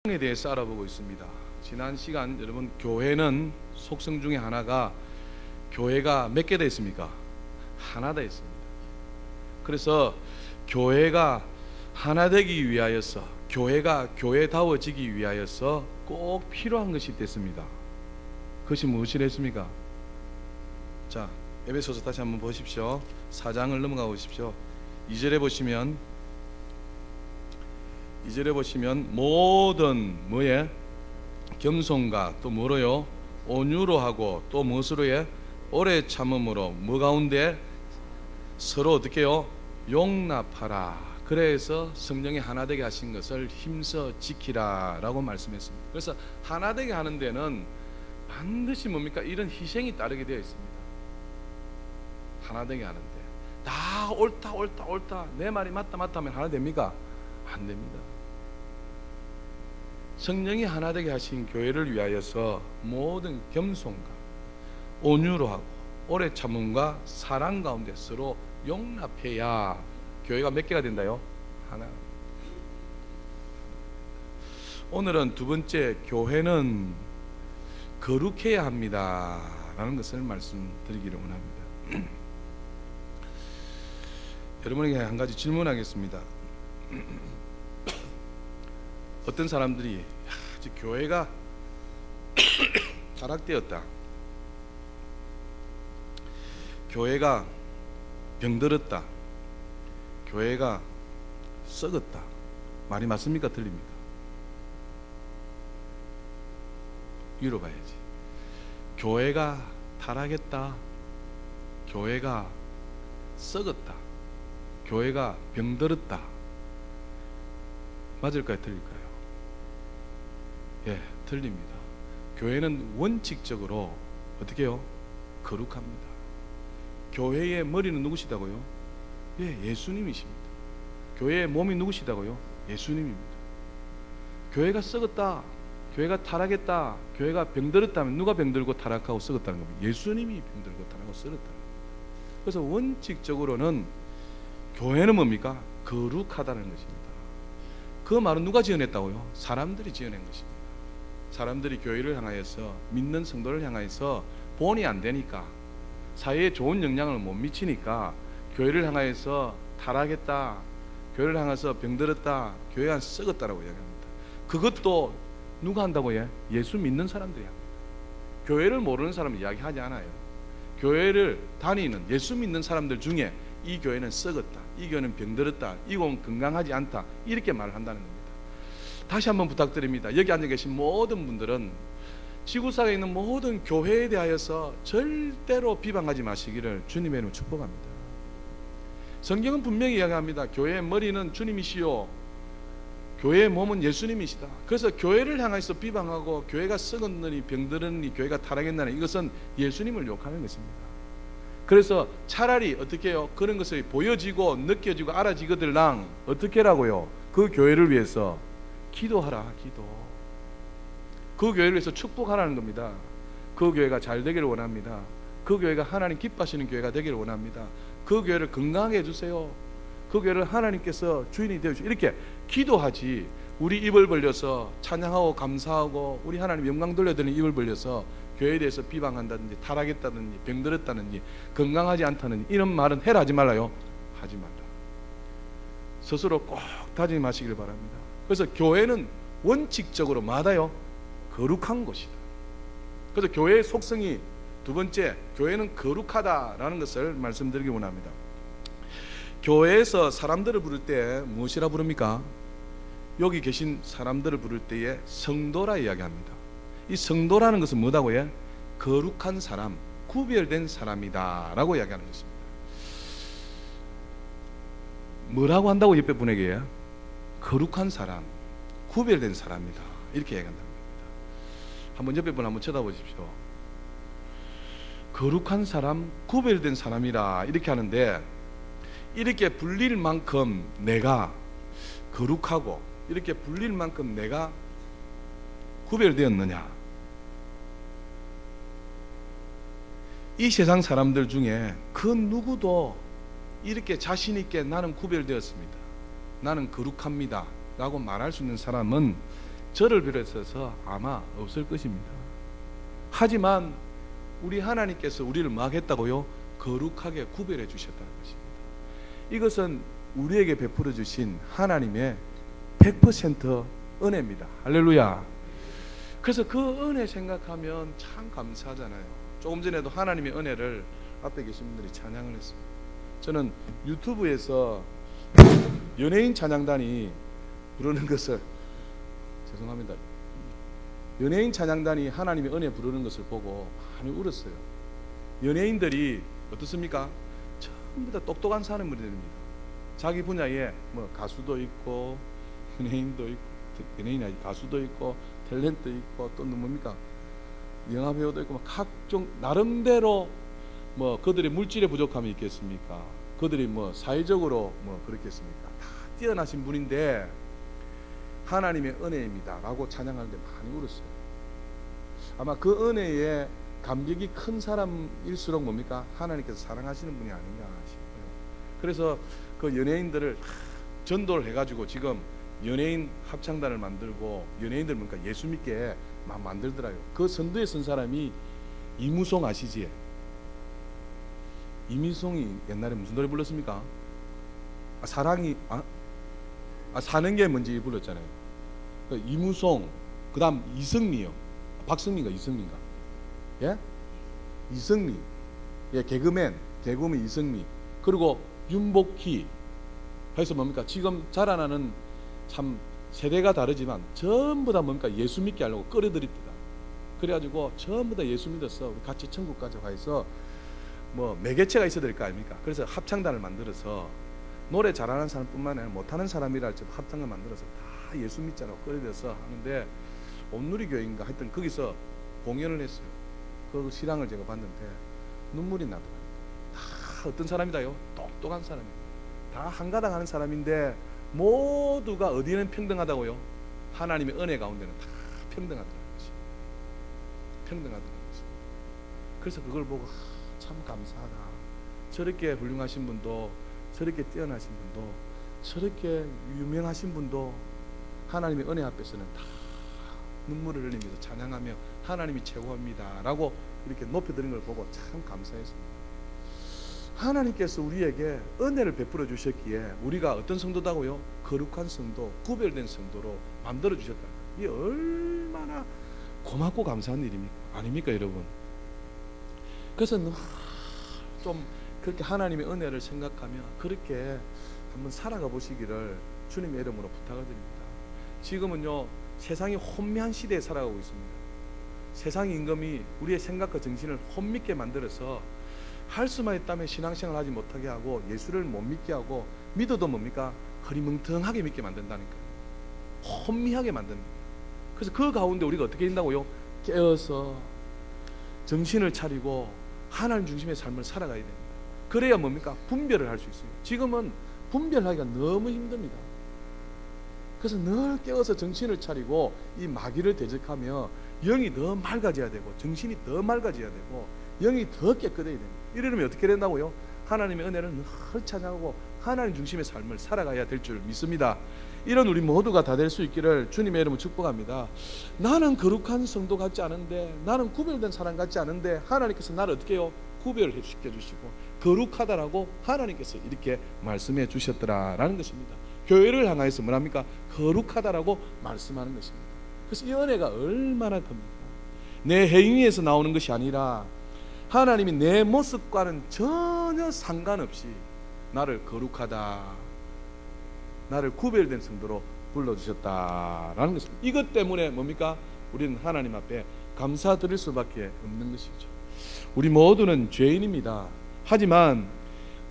에 대해서 알아보고 있습니다. 지난 시간 여러분, 교회는 속성 중에 하나가, 교회가 몇 개 됐습니까? 하나다 했습니다. 그래서 교회가 하나 되기 위하여서, 교회가 교회다워지기 위하여서 꼭 필요한 것이 됐습니다. 그것이 무엇이랬습니까? 자, 에베소서 다시 한번 보십시오. 4장을 넘어가 보십시오. 2절에 보시면 모든 뭐에 겸손과 또 뭐로요? 온유로 하고 또 무엇으로 해? 오래 참음으로 뭐 가운데 서로 어떻게요? 용납하라. 그래서 성령이 하나 되게 하신 것을 힘써 지키라 라고 말씀했습니다. 그래서 하나 되게 하는 데는 반드시 뭡니까? 이런 희생이 따르게 되어 있습니다. 하나 되게 하는데 다 옳다 내 말이 맞다 하면 하나 됩니까? 안 됩니다. 성령이 하나 되게 하신 교회를 위하여서 모든 겸손과 온유로 하고 오래 참음과 사랑 가운데 서로 용납해야 교회가 몇 개가 된다요? 하나. 오늘은 두 번째, 교회는 거룩해야 합니다 라는 것을 말씀드리기를 원합니다. 여러분에게 한 가지 질문하겠습니다. 어떤 사람들이 교회가 타락되었다, 교회가 병들었다, 교회가 썩었다, 말이 맞습니까? 틀립니까? 위로 봐야지. 교회가 타락했다, 교회가 썩었다, 교회가 병들었다, 맞을까요? 틀릴까요? 예, 틀립니다. 교회는 원칙적으로 어떻게 해요? 거룩합니다. 교회의 머리는 누구시다고요? 예, 예수님이십니다. 교회의 몸이 누구시다고요? 예수님입니다. 교회가 썩었다, 교회가 타락했다, 교회가 병들었다면 누가 병들고 타락하고 썩었다는 겁니다. 예수님이 병들고 타락하고 썩었다는 겁니다. 그래서 원칙적으로는 교회는 뭡니까? 거룩하다는 것입니다. 그 말은 누가 지어냈다고요? 사람들이 지어낸 것입니다. 사람들이 교회를 향하여서, 믿는 성도를 향하여서 본이 안 되니까, 사회에 좋은 영향을 못 미치니까 교회를 향하여서 타락했다, 교회를 향해서 병들었다, 교회가 썩었다라고 이야기합니다. 그것도 누가 한다고 해? 예수 믿는 사람들이 합니다. 교회를 모르는 사람은 이야기하지 않아요. 교회를 다니는 예수 믿는 사람들 중에 이 교회는 썩었다, 이 교회는 병들었다, 이 교회는 건강하지 않다, 이렇게 말을 한다는 겁니다. 다시 한번 부탁드립니다. 여기 앉아 계신 모든 분들은 지구상에 있는 모든 교회에 대하여서 절대로 비방하지 마시기를 주님의 이름으로 축복합니다. 성경은 분명히 이야기합니다. 교회의 머리는 주님이시요, 교회의 몸은 예수님이시다. 그래서 교회를 향해서 비방하고 교회가 썩었느니 병들었느니 교회가 타락했느니, 이것은 예수님을 욕하는 것입니다. 그래서 차라리 어떻게 해요? 그런 것이 보여지고 느껴지고 알아지거들랑 어떻게 하라고요? 그 교회를 위해서 기도하라. 기도. 그 교회를 위해서 축복하라는 겁니다. 그 교회가 잘 되기를 원합니다. 그 교회가 하나님 기뻐하시는 교회가 되기를 원합니다. 그 교회를 건강하게 해주세요. 그 교회를 하나님께서 주인이 되어주시고, 이렇게 기도하지, 우리 입을 벌려서 찬양하고 감사하고 우리 하나님 영광 돌려드리는 입을 벌려서 교회에 대해서 비방한다든지 타락했다든지 병들었다든지 건강하지 않다든지 이런 말은 해라 하지 말라요? 하지 말라. 스스로 꼭 다짐하시길 바랍니다. 그래서 교회는 원칙적으로 마다요? 거룩한 곳이다. 그래서 교회의 속성이 두 번째, 교회는 거룩하다라는 것을 말씀드리기 원합니다. 교회에서 사람들을 부를 때 무엇이라 부릅니까? 여기 계신 사람들을 부를 때에 성도라 이야기합니다. 이 성도라는 것은 뭐다고 해? 거룩한 사람, 구별된 사람이다 라고 이야기하는 것입니다. 뭐라고 한다고 옆에 분에게? 거룩한 사람, 구별된 사람이다, 이렇게 이야기한다는 겁니다. 한번 옆에 분 한번 쳐다보십시오. 거룩한 사람, 구별된 사람이라 이렇게 하는데, 이렇게 불릴 만큼 내가 거룩하고 이렇게 불릴 만큼 내가 구별되었느냐? 이 세상 사람들 중에 그 누구도 이렇게 자신 있게 나는 구별되었습니다, 나는 거룩합니다 라고 말할 수 있는 사람은 저를 비롯해서 아마 없을 것입니다. 하지만 우리 하나님께서 우리를 뭐 하겠다고요? 거룩하게 구별해 주셨다는 것입니다. 이것은 우리에게 베풀어 주신 하나님의 100% 은혜입니다. 할렐루야. 그래서 그 은혜 생각하면 참 감사하잖아요. 조금 전에도 하나님의 은혜를 앞에 계신 분들이 찬양을 했습니다. 저는 유튜브에서 연예인 찬양단이 부르는 것을, 죄송합니다, 연예인 찬양단이 하나님의 은혜 부르는 것을 보고 많이 울었어요. 연예인들이 어떻습니까? 전부 다 똑똑한 사람들입니다. 자기 분야에 뭐 가수도 있고 연예인도 있고, 연예인이 아니고 가수도 있고 탤런트 있고 또 뭡니까, 영화 배우도 있고, 각종 나름대로 뭐 그들의 물질의 부족함이 있겠습니까? 그들이 뭐 사회적으로 뭐 그렇겠습니까? 다 뛰어나신 분인데 하나님의 은혜입니다 라고 찬양하는데 많이 울었어요. 아마 그 은혜에 감격이 큰 사람일수록 뭡니까? 하나님께서 사랑하시는 분이 아닌가 싶어요. 그래서 그 연예인들을 전도를 해가지고 지금 연예인 합창단을 만들고, 연예인들 뭔가 예수 믿게 막 만들더라고요. 그 선두에 선 사람이 이무송 아시지? 이무송이 옛날에 무슨 노래 불렀습니까? 사랑이 사는 게 뭔지 불렀잖아요. 그 이무송, 그 다음 이승미요. 박승민가 이승민가? 예? 이승미. 예, 개그맨 이승미. 그리고 윤복희 해서 뭡니까? 지금 자라나는 참 세대가 다르지만 전부 다 뭡니까? 예수 믿게 하려고 끌어들입니다. 그래가지고 전부 다 예수 믿었어. 우리 같이 천국 가자 해서 뭐 매개체가 있어야 될 거 아닙니까? 그래서 합창단을 만들어서 노래 잘하는 사람뿐만 아니라 못하는 사람이라 할지라도 합창을 만들어서 다 예수 믿자라고 끌어들여서 하는데, 온누리교회인가 하여튼 거기서 공연을 했어요. 그 실황을 제가 봤는데 눈물이 나더라고요. 다 어떤 사람이다요? 똑똑한 사람이에요. 다 한가닥 하는 사람인데 모두가 어디는 평등하다고요? 하나님의 은혜 가운데는 다 평등하다는 것이, 평등하다는 것이. 그래서 그걸 보고 참 감사하다. 저렇게 훌륭하신 분도, 저렇게 뛰어나신 분도, 저렇게 유명하신 분도 하나님의 은혜 앞에서는 다 눈물을 흘리면서 찬양하며 하나님이 최고입니다 라고 이렇게 높여드린 걸 보고 참 감사했습니다. 하나님께서 우리에게 은혜를 베풀어 주셨기에 우리가 어떤 성도다고요? 거룩한 성도, 구별된 성도로 만들어 주셨다. 이게 얼마나 고맙고 감사한 일입니까? 아닙니까 여러분? 그래서 좀 그렇게 하나님의 은혜를 생각하며 그렇게 한번 살아가 보시기를 주님의 이름으로 부탁을 드립니다. 지금은요, 세상이 혼미한 시대에 살아가고 있습니다. 세상 임금이 우리의 생각과 정신을 혼미게 만들어서 할 수만 있다면 신앙생활 하지 못하게 하고, 예수를 못 믿게 하고, 믿어도 뭡니까? 흐리멍텅하게 믿게 만든다니까요. 혼미하게 만듭니다. 그래서 그 가운데 우리가 어떻게 된다고요? 깨어서 정신을 차리고 하나님 중심의 삶을 살아가야 됩니다. 그래야 뭡니까? 분별을 할 수 있어요. 지금은 분별하기가 너무 힘듭니다. 그래서 늘 깨어서 정신을 차리고 이 마귀를 대적하며 영이 더 맑아져야 되고, 정신이 더 맑아져야 되고, 영이 더 깨끗해야 됩니다. 이러면 어떻게 된다고요? 하나님의 은혜를 늘 찬양하고 하나님 중심의 삶을 살아가야 될 줄 믿습니다. 이런 우리 모두가 다 될 수 있기를 주님의 이름으로 축복합니다. 나는 거룩한 성도 같지 않은데, 나는 구별된 사람 같지 않은데 하나님께서 나를 어떻게 해요? 구별을 시켜주시고 거룩하다라고 하나님께서 이렇게 말씀해 주셨더라라는 것입니다. 교회를 향하여서 뭐랍니까? 거룩하다라고 말씀하는 것입니다. 그래서 이 은혜가 얼마나 큽니까? 내 행위에서 나오는 것이 아니라 하나님이 내 모습과는 전혀 상관없이 나를 거룩하다, 나를 구별된 성도로 불러주셨다라는 것입니다. 이것 때문에 뭡니까? 우리는 하나님 앞에 감사드릴 수밖에 없는 것이죠. 우리 모두는 죄인입니다. 하지만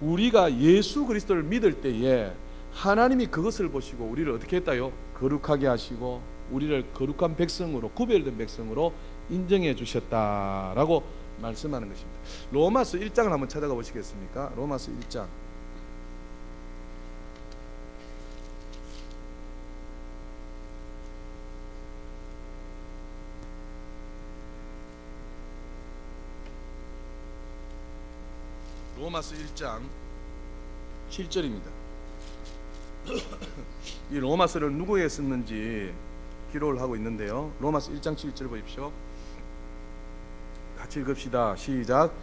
우리가 예수 그리스도를 믿을 때에 하나님이 그것을 보시고 우리를 어떻게 했다요? 거룩하게 하시고 우리를 거룩한 백성으로, 구별된 백성으로 인정해 주셨다라고 말씀하는 것입니다. 로마서 1장을 한번 찾아가 보시겠습니까? 로마서 1장. 로마서 1장 7절입니다. 이 로마서를 누구에게 썼는지 기록을 하고 있는데요. 로마서 1장 7절 보십시오. 같이 읽읍시다. 시작.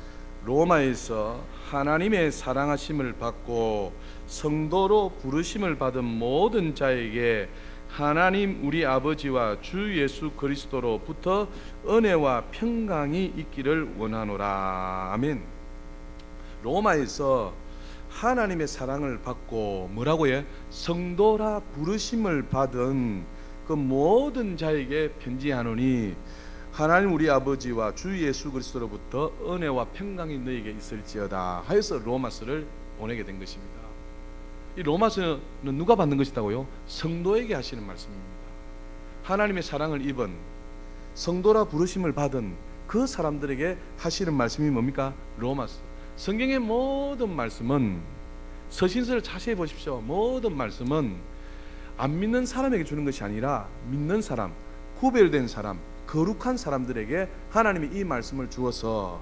로마에서 하나님의 사랑하심을 받고 성도로 부르심을 받은 모든 자에게 하나님 우리 아버지와 주 예수 그리스도로부터 은혜와 평강이 있기를 원하노라. 아멘. 로마에서 하나님의 사랑을 받고 뭐라고요? 성도라 부르심을 받은 그 모든 자에게 편지하노니 하나님 우리 아버지와 주 예수 그리스도로부터 은혜와 평강이 너에게 있을지어다 하여서 로마서를 보내게 된 것입니다. 이 로마서는 누가 받는 것이다고요? 성도에게 하시는 말씀입니다. 하나님의 사랑을 입은 성도라 부르심을 받은 그 사람들에게 하시는 말씀이 뭡니까? 로마서. 성경의 모든 말씀은, 서신서를 자세히 보십시오. 모든 말씀은 안 믿는 사람에게 주는 것이 아니라 믿는 사람, 구별된 사람, 거룩한 사람들에게 하나님이 이 말씀을 주어서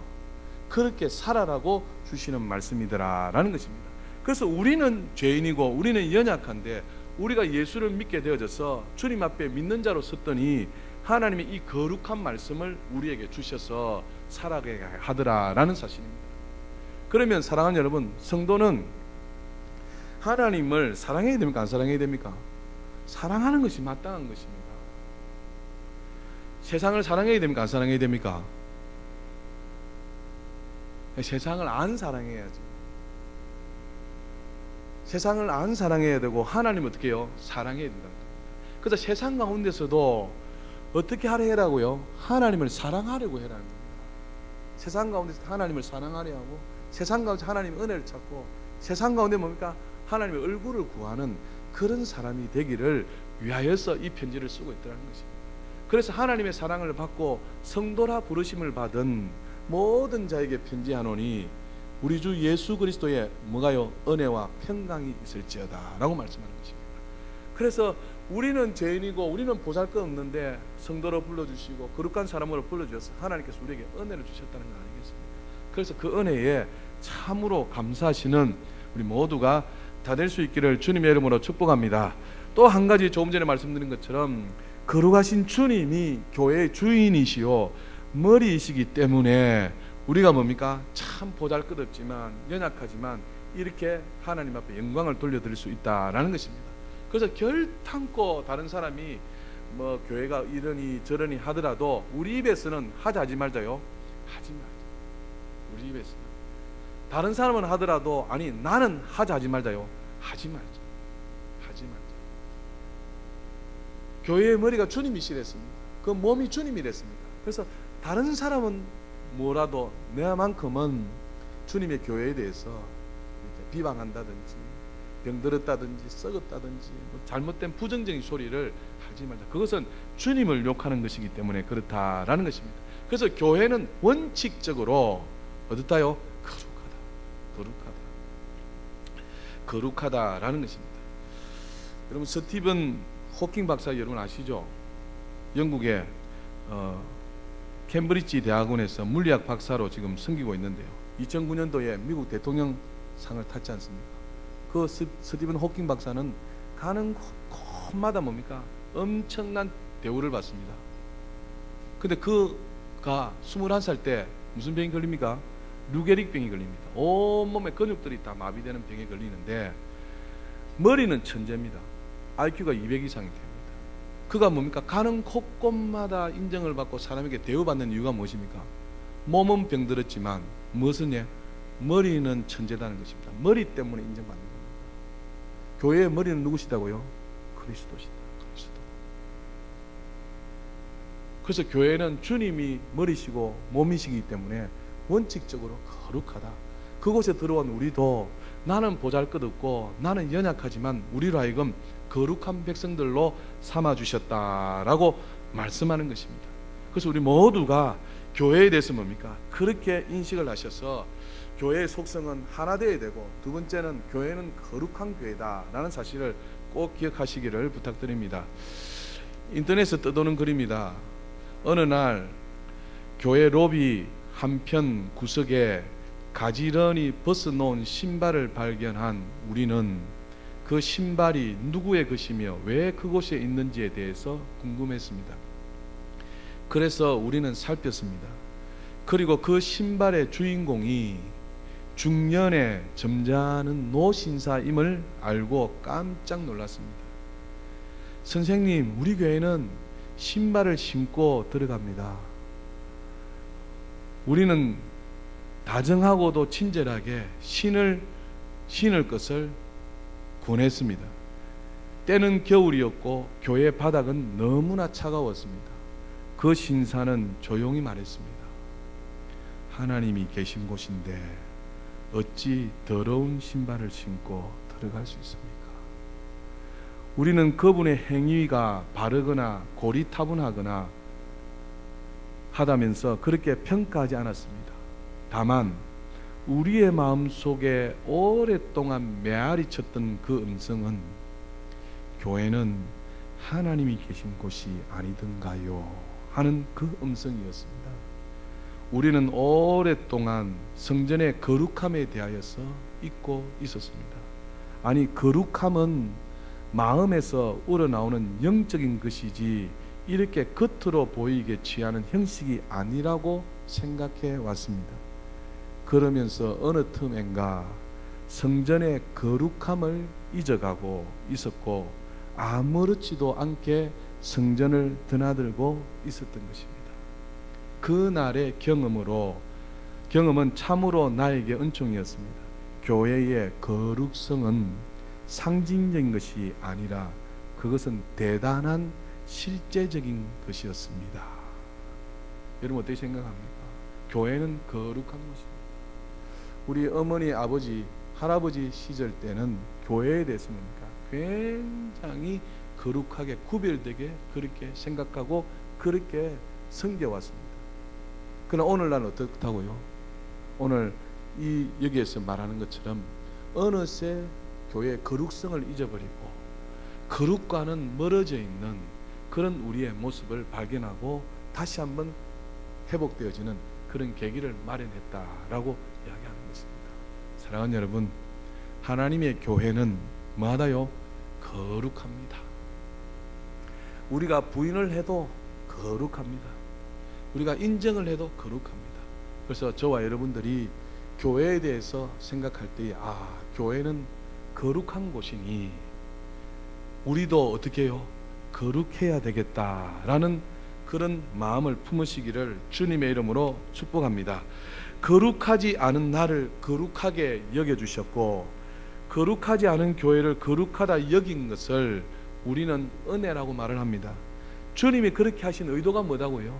그렇게 살아라고 주시는 말씀이더라라는 것입니다. 그래서 우리는 죄인이고 우리는 연약한데 우리가 예수를 믿게 되어져서 주님 앞에 믿는 자로 섰더니 하나님이 이 거룩한 말씀을 우리에게 주셔서 살아가게 하더라라는 사실입니다. 그러면 사랑하는 여러분, 성도는 하나님을 사랑해야 됩니까? 안 사랑해야 됩니까? 사랑하는 것이 마땅한 것입니다. 세상을 사랑해야 됩니까? 안 사랑해야 됩니까? 세상을 안 사랑해야지. 세상을 안 사랑해야 되고 하나님을 어떻게 해요? 사랑해야 된다. 그래서 세상 가운데서도 어떻게 하라고요? 하나님을 사랑하려고 해라는 겁니다. 세상 가운데서 하나님을 사랑하려 하고 세상 가운데 하나님의 은혜를 찾고 세상 가운데 뭡니까? 하나님의 얼굴을 구하는 그런 사람이 되기를 위하여서 이 편지를 쓰고 있다는 것입니다. 그래서 하나님의 사랑을 받고 성도라 부르심을 받은 모든 자에게 편지하노니 우리 주 예수 그리스도의 뭐가요? 은혜와 평강이 있을지어다 라고 말씀하는 것입니다. 그래서 우리는 죄인이고 우리는 보잘것없는데 성도로 불러주시고 거룩한 사람으로 불러주셔서 하나님께서 우리에게 은혜를 주셨다는 거 아니겠습니까? 그래서 그 은혜에 참으로 감사하시는 우리 모두가 다 될 수 있기를 주님의 이름으로 축복합니다. 또 한 가지 조금 전에 말씀드린 것처럼 거룩하신 주님이 교회의 주인이시요 머리이시기 때문에 우리가 뭡니까? 참 보잘것없지만 연약하지만 이렇게 하나님 앞에 영광을 돌려드릴 수 있다라는 것입니다. 그래서 결탄코 다른 사람이 뭐 교회가 이러니 저러니 하더라도 우리 입에서는 하지 말자요. 하지 말자. 우리 입에서는 다른 사람은 하더라도 아니 나는 하지 말자요. 하지 말자. 하지 말자. 교회의 머리가 주님이시랬습니다. 그 몸이 주님이랬습니다. 그래서 다른 사람은 뭐라도 내만큼은 주님의 교회에 대해서 비방한다든지 병들었다든지 썩었다든지 뭐 잘못된 부정적인 소리를 하지 말자. 그것은 주님을 욕하는 것이기 때문에 그렇다라는 것입니다. 그래서 교회는 원칙적으로 어떻다요? 거룩하다라는 것입니다. 여러분 스티븐 호킹 박사 여러분 아시죠? 영국의 캠브리지 대학원에서 물리학 박사로 지금 섬기고 있는데요. 2009년도에 미국 대통령상을 탔지 않습니까? 그 스티븐 호킹 박사는 가는 곳마다 뭡니까? 엄청난 대우를 받습니다. 근데 그가 21살 때 무슨 병이 걸립니까? 루게릭 병이 걸립니다. 온몸의 근육들이 다 마비되는 병에 걸리는데 머리는 천재입니다. IQ가 200 이상이 됩니다. 그가 뭡니까? 가는 곳곳마다 인정을 받고 사람에게 대우받는 이유가 무엇입니까? 몸은 병들었지만 무엇은 머리는 천재다는 것입니다. 머리 때문에 인정받는 겁니다. 교회의 머리는 누구시다고요? 그리스도시다. 그리스도. 그래서 교회는 주님이 머리시고 몸이시기 때문에 원칙적으로 거룩하다. 그곳에 들어온 우리도 나는 보잘것없고 나는 연약하지만 우리로 하여금 거룩한 백성들로 삼아주셨다라고 말씀하는 것입니다. 그래서 우리 모두가 교회에 대해서 뭡니까? 그렇게 인식을 하셔서 교회의 속성은 하나 되어야 되고 두 번째는 교회는 거룩한 교회다라는 사실을 꼭 기억하시기를 부탁드립니다. 인터넷에 떠도는 글입니다. 어느 날 교회 로비 한편 구석에 가지런히 벗어놓은 신발을 발견한 우리는 그 신발이 누구의 것이며 왜 그곳에 있는지에 대해서 궁금했습니다. 그래서 우리는 살폈습니다. 그리고 그 신발의 주인공이 중년의 점잖은 노신사임을 알고 깜짝 놀랐습니다. 선생님, 우리 교회는 신발을 신고 들어갑니다. 우리는 다정하고도 친절하게 신을 것을 권했습니다. 때는 겨울이었고 교회 바닥은 너무나 차가웠습니다. 그 신사는 조용히 말했습니다. 하나님이 계신 곳인데 어찌 더러운 신발을 신고 들어갈 수 있습니까? 우리는 그분의 행위가 바르거나 고리타분하거나 하다면서 그렇게 평가하지 않았습니다. 다만 우리의 마음속에 오랫동안 메아리 쳤던 그 음성은 교회는 하나님이 계신 곳이 아니던가요? 하는 그 음성이었습니다. 우리는 오랫동안 성전의 거룩함에 대하여서 잊고 있었습니다. 아니, 거룩함은 마음에서 우러나오는 영적인 것이지 이렇게 겉으로 보이게 취하는 형식이 아니라고 생각해 왔습니다. 그러면서 어느 틈엔가 성전의 거룩함을 잊어가고 있었고 아무렇지도 않게 성전을 드나들고 있었던 것입니다. 그날의 경험은 참으로 나에게 은총이었습니다. 교회의 거룩성은 상징적인 것이 아니라 그것은 대단한 실제적인 것이었습니다. 여러분 어떻게 생각합니까? 교회는 거룩한 것입니다. 우리 어머니, 아버지, 할아버지 시절 때는 교회에 대해서는 굉장히 거룩하게 구별되게 그렇게 생각하고 그렇게 섬겨왔습니다. 그러나 오늘날은 어떻다고요? 오늘 여기에서 말하는 것처럼 어느새 교회의 거룩성을 잊어버리고 거룩과는 멀어져 있는 그런 우리의 모습을 발견하고 다시 한번 회복되어지는 그런 계기를 마련했다라고 이야기하는 것입니다. 사랑하는 여러분, 하나님의 교회는 뭐하다요? 거룩합니다. 우리가 부인을 해도 거룩합니다. 우리가 인정을 해도 거룩합니다. 그래서 저와 여러분들이 교회에 대해서 생각할 때 교회는 거룩한 곳이니 우리도 어떻게 해요? 거룩해야 되겠다라는 그런 마음을 품으시기를 주님의 이름으로 축복합니다. 거룩하지 않은 나를 거룩하게 여겨주셨고 거룩하지 않은 교회를 거룩하다 여긴 것을 우리는 은혜라고 말을 합니다. 주님이 그렇게 하신 의도가 뭐다고요?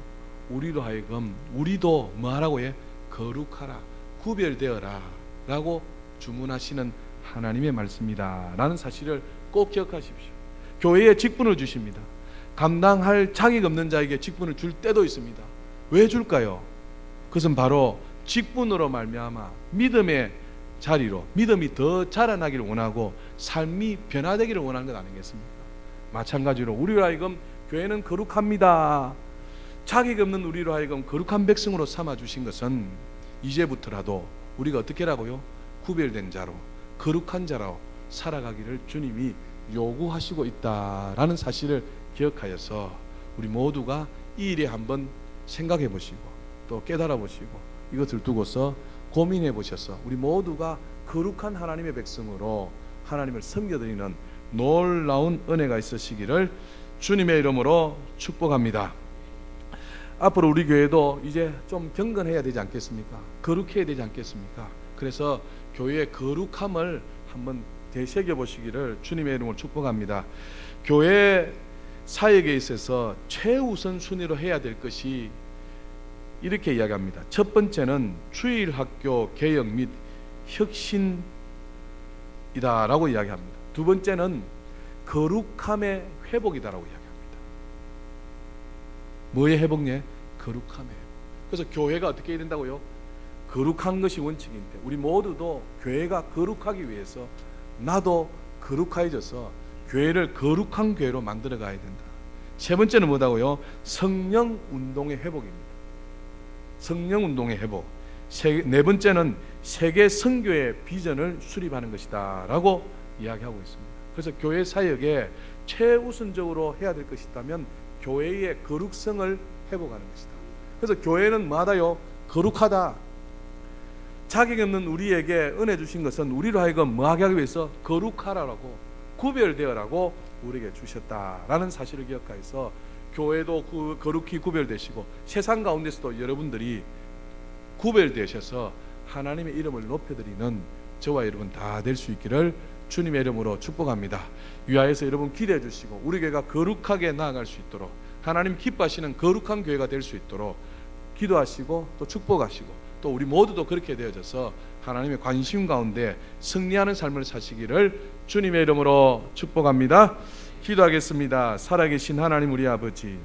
우리로 하여금 우리도 뭐하라고 해? 거룩하라, 구별되어라 라고 주문하시는 하나님의 말씀이다 라는 사실을 꼭 기억하십시오. 교회에 직분을 주십니다. 감당할 자격 없는 자에게 직분을 줄 때도 있습니다. 왜 줄까요? 그것은 바로 직분으로 말미암아 믿음의 자리로 믿음이 더 자라나기를 원하고 삶이 변화되기를 원하는 것 아니겠습니까? 마찬가지로 우리로 하여금 교회는 거룩합니다. 자격 없는 우리로 하여금 거룩한 백성으로 삼아주신 것은 이제부터라도 우리가 어떻게 하라고요? 구별된 자로 거룩한 자로 살아가기를 주님이 요구하시고 있다라는 사실을 기억하여서 우리 모두가 이 일에 한번 생각해 보시고 또 깨달아 보시고 이것을 두고서 고민해 보셔서 우리 모두가 거룩한 하나님의 백성으로 하나님을 섬겨드리는 놀라운 은혜가 있으시기를 주님의 이름으로 축복합니다. 앞으로 우리 교회도 이제 좀 경건해야 되지 않겠습니까? 거룩해야 되지 않겠습니까? 그래서 교회의 거룩함을 한번 되새겨 보시기를 주님의 이름으로 축복합니다. 교회 사역에 있어서 최우선 순위로 해야 될 것이 이렇게 이야기합니다. 첫 번째는 주일학교 개혁 및 혁신이다라고 이야기합니다. 두 번째는 거룩함의 회복이다라고 이야기합니다. 뭐의 회복냐? 거룩함의 회복. 그래서 교회가 어떻게 해야 된다고요? 거룩한 것이 원칙인데 우리 모두도 교회가 거룩하기 위해서 나도 거룩해져서 교회를 거룩한 교회로 만들어 가야 된다. 세 번째는 뭐다고요? 성령 운동의 회복입니다. 성령 운동의 회복. 네 번째는 세계 선교의 비전을 수립하는 것이다 라고 이야기하고 있습니다. 그래서 교회 사역에 최우선적으로 해야 될 것이 있다면 교회의 거룩성을 회복하는 것이다. 그래서 교회는 뭐하다요? 거룩하다. 자격 없는 우리에게 은혜 주신 것은 우리로 하여금 뭐하게 하기 위해서 거룩하라고, 구별되어라고 우리에게 주셨다라는 사실을 기억하여서 교회도 거룩히 구별되시고 세상 가운데서도 여러분들이 구별되셔서 하나님의 이름을 높여드리는 저와 여러분 다 될 수 있기를 주님의 이름으로 축복합니다. 위하여서 여러분 기대해 주시고 우리 교회가 거룩하게 나아갈 수 있도록, 하나님 기뻐하시는 거룩한 교회가 될 수 있도록 기도하시고 또 축복하시고, 또 우리 모두도 그렇게 되어져서 하나님의 관심 가운데 승리하는 삶을 사시기를 주님의 이름으로 축복합니다. 기도하겠습니다. 살아계신 하나님 우리 아버지,